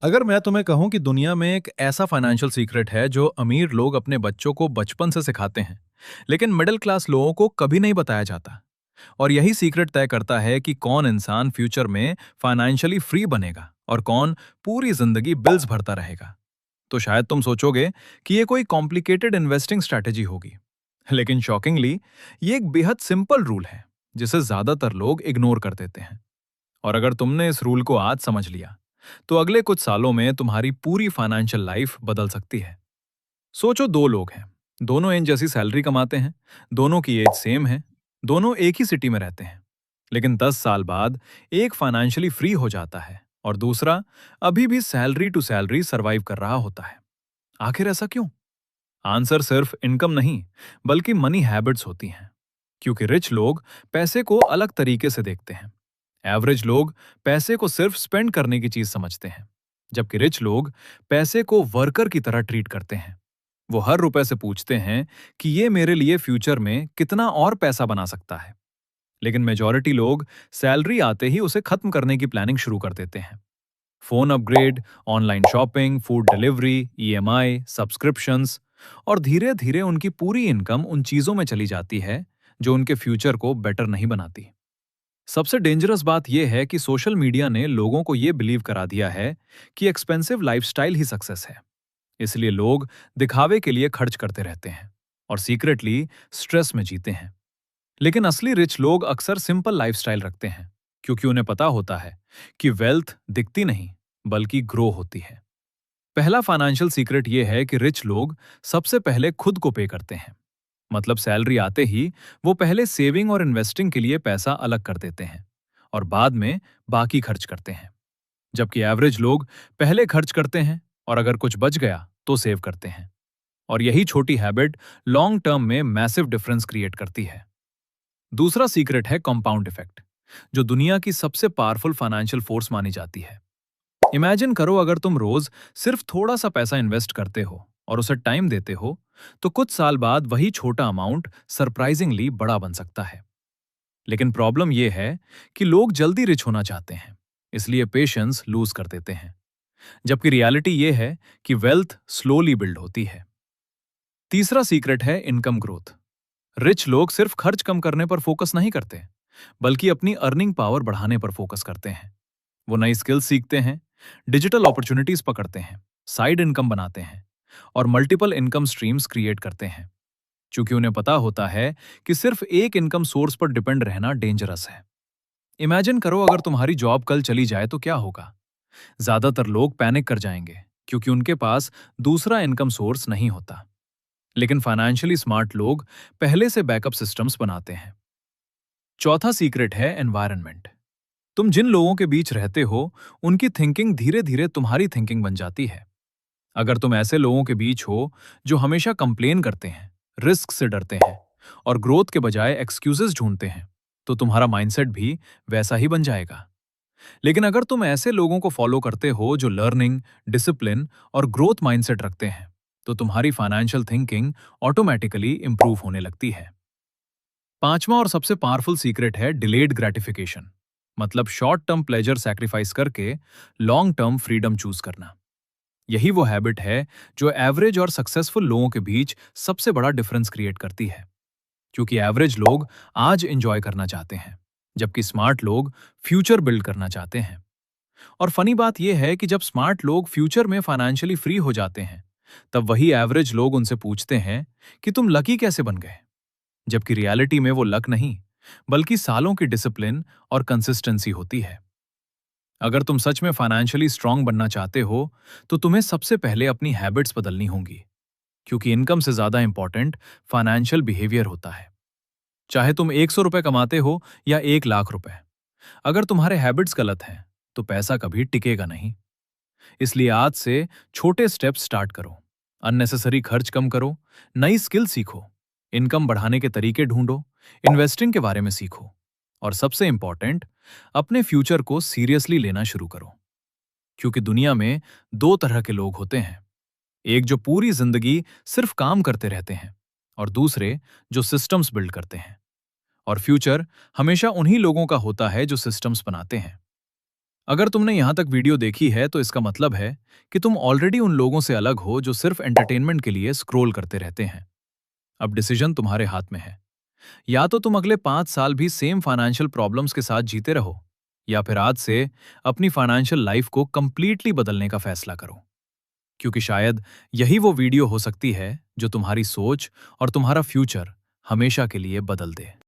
अगर मैं तुम्हें कहूं कि दुनिया में एक ऐसा फाइनेंशियल सीक्रेट है जो अमीर लोग अपने बच्चों को बचपन से सिखाते हैं, लेकिन मिडिल क्लास लोगों को कभी नहीं बताया जाता, और यही सीक्रेट तय करता है कि कौन इंसान फ्यूचर में फाइनेंशियली फ्री बनेगा और कौन पूरी जिंदगी बिल्स भरता रहेगा। तो शायद तुम सोचोगे कि ये कोई कॉम्प्लिकेटेड इन्वेस्टिंग स्ट्रैटेजी होगी, लेकिन शॉकिंगली ये एक बेहद सिंपल रूल है जिसे ज्यादातर लोग इग्नोर कर देते हैं। और अगर तुमने इस रूल को आज समझ लिया, तो अगले कुछ सालों में तुम्हारी पूरी फाइनेंशियल लाइफ बदल सकती है। सोचो, दो लोग हैं, दोनों एक जैसी सैलरी कमाते हैं, दोनों की एज सेम है, दोनों एक ही सिटी में रहते हैं, लेकिन 10 साल बाद एक फाइनेंशियली फ्री हो जाता है और दूसरा अभी भी सैलरी टू सैलरी सर्वाइव कर रहा होता है। आखिर ऐसा क्यों? आंसर सिर्फ इनकम नहीं, बल्कि मनी हैबिट्स होती हैं। क्योंकि रिच लोग पैसे को अलग तरीके से देखते हैं। एवरेज लोग पैसे को सिर्फ स्पेंड करने की चीज समझते हैं, जबकि रिच लोग पैसे को वर्कर की तरह ट्रीट करते हैं। वो हर रुपए से पूछते हैं कि ये मेरे लिए फ्यूचर में कितना और पैसा बना सकता है। लेकिन मेजॉरिटी लोग सैलरी आते ही उसे खत्म करने की प्लानिंग शुरू कर देते हैं। Phone upgrade, online shopping, food delivery, EMI, subscriptions, और धीरे धीरे उनकी पूरी इनकम उन चीजों में चली जाती है जो उनके फ्यूचर को बेटर नहीं बनाती। सबसे डेंजरस बात यह है कि सोशल मीडिया ने लोगों को यह बिलीव करा दिया है कि एक्सपेंसिव लाइफस्टाइल ही सक्सेस है। इसलिए लोग दिखावे के लिए खर्च करते रहते हैं और सीक्रेटली स्ट्रेस में जीते हैं। लेकिन असली रिच लोग अक्सर सिंपल लाइफस्टाइल रखते हैं, क्योंकि उन्हें पता होता है कि वेल्थ दिखती नहीं, बल्कि ग्रो होती है। पहला फाइनेंशियल सीक्रेट यह है कि रिच लोग सबसे पहले खुद को पे करते हैं। मतलब सैलरी आते ही वो पहले सेविंग और इन्वेस्टिंग के लिए पैसा अलग कर देते हैं और बाद में बाकी खर्च करते हैं। जबकि एवरेज लोग पहले खर्च करते हैं और अगर कुछ बच गया तो सेव करते हैं। और यही छोटी हैबिट लॉन्ग टर्म में मैसिव डिफरेंस क्रिएट करती है। दूसरा सीक्रेट है कंपाउंड इफेक्ट, जो दुनिया की सबसे पावरफुल फाइनेंशियल फोर्स मानी जाती है। इमेजिन करो, अगर तुम रोज सिर्फ थोड़ा सा पैसा इन्वेस्ट करते हो और उसे टाइम देते हो, तो कुछ साल बाद वही छोटा अमाउंट सरप्राइजिंगली बड़ा बन सकता है। लेकिन प्रॉब्लम यह है कि लोग जल्दी रिच होना चाहते हैं, इसलिए पेशेंस लूज कर देते हैं। जबकि रियलिटी यह है कि वेल्थ स्लोली बिल्ड होती है। तीसरा सीक्रेट है इनकम ग्रोथ। रिच लोग सिर्फ खर्च कम करने पर फोकस नहीं करते, बल्कि अपनी अर्निंग पावर बढ़ाने पर फोकस करते हैं। वो नई स्किल्स सीखते हैं, डिजिटल अपॉर्चुनिटीज पकड़ते हैं, साइड इनकम बनाते हैं और मल्टीपल इनकम स्ट्रीम्स क्रिएट करते हैं, क्योंकि उन्हें पता होता है कि सिर्फ एक इनकम सोर्स पर डिपेंड रहना डेंजरस है। इमेजिन करो, अगर तुम्हारी जॉब कल चली जाए तो क्या होगा? ज्यादातर लोग पैनिक कर जाएंगे, क्योंकि उनके पास दूसरा इनकम सोर्स नहीं होता। लेकिन फाइनेंशियली स्मार्ट लोग पहले से बैकअप सिस्टम्स बनाते हैं। चौथा सीक्रेट है एनवायरनमेंट। तुम जिन लोगों के बीच रहते हो, उनकी थिंकिंग धीरे धीरे तुम्हारी थिंकिंग बन जाती है। अगर तुम ऐसे लोगों के बीच हो जो हमेशा कंप्लेन करते हैं, रिस्क से डरते हैं और ग्रोथ के बजाय एक्सक्यूजेस ढूंढते हैं, तो तुम्हारा माइंडसेट भी वैसा ही बन जाएगा। लेकिन अगर तुम ऐसे लोगों को फॉलो करते हो जो लर्निंग, डिसिप्लिन और ग्रोथ माइंडसेट रखते हैं, तो तुम्हारी फाइनेंशियल थिंकिंग ऑटोमेटिकली इंप्रूव होने लगती है। पांचवा और सबसे पावरफुल सीक्रेट है डिलेड ग्रेटिफिकेशन। मतलब शॉर्ट टर्म प्लेजर सैक्रिफाइस करके लॉन्ग टर्म फ्रीडम चूज करना। यही वो हैबिट है जो एवरेज और सक्सेसफुल लोगों के बीच सबसे बड़ा डिफरेंस क्रिएट करती है। क्योंकि एवरेज लोग आज एंजॉय करना चाहते हैं, जबकि स्मार्ट लोग फ्यूचर बिल्ड करना चाहते हैं। और फनी बात यह है कि जब स्मार्ट लोग फ्यूचर में फाइनेंशियली फ्री हो जाते हैं, तब वही एवरेज लोग उनसे पूछते हैं कि तुम लकी कैसे बन गए? जबकि रियलिटी में वो लक नहीं, बल्कि सालों की डिसिप्लिन और कंसिस्टेंसी होती है। अगर तुम सच में फाइनेंशियली स्ट्रांग बनना चाहते हो, तो तुम्हें सबसे पहले अपनी हैबिट्स बदलनी होंगी, क्योंकि इनकम से ज्यादा इंपॉर्टेंट फाइनेंशियल बिहेवियर होता है। चाहे तुम 100 रुपए कमाते हो या 1 लाख रुपए, अगर तुम्हारे हैबिट्स गलत हैं, तो पैसा कभी टिकेगा नहीं। इसलिए आज से छोटे स्टेप्स स्टार्ट करो, अननेसेसरी खर्च कम करो, नई स्किल सीखो, इनकम बढ़ाने के तरीके ढूंढो, इन्वेस्टिंग के बारे में सीखो, और सबसे इंपॉर्टेंट, अपने फ्यूचर को सीरियसली लेना शुरू करो। क्योंकि दुनिया में दो तरह के लोग होते हैं, एक जो पूरी जिंदगी सिर्फ काम करते रहते हैं, और दूसरे जो सिस्टम्स बिल्ड करते हैं। और फ्यूचर हमेशा उन्हीं लोगों का होता है जो सिस्टम्स बनाते हैं। अगर तुमने यहाँ तक वीडियो देखी है तो इसका मतलब है कि तुम ऑलरेडी उन लोगों से अलग हो जो सिर्फ एंटरटेनमेंट के लिए स्क्रॉल करते रहते हैं। अब डिसीजन तुम्हारे हाथ में है। या तो तुम अगले 5 साल भी सेम फाइनेंशियल प्रॉब्लम्स के साथ जीते रहो, या फिर आज से अपनी फाइनेंशियल लाइफ को कंप्लीटली बदलने का फैसला करो। क्योंकि शायद यही वो वीडियो हो सकती है जो तुम्हारी सोच और तुम्हारा फ्यूचर हमेशा के लिए बदल दे।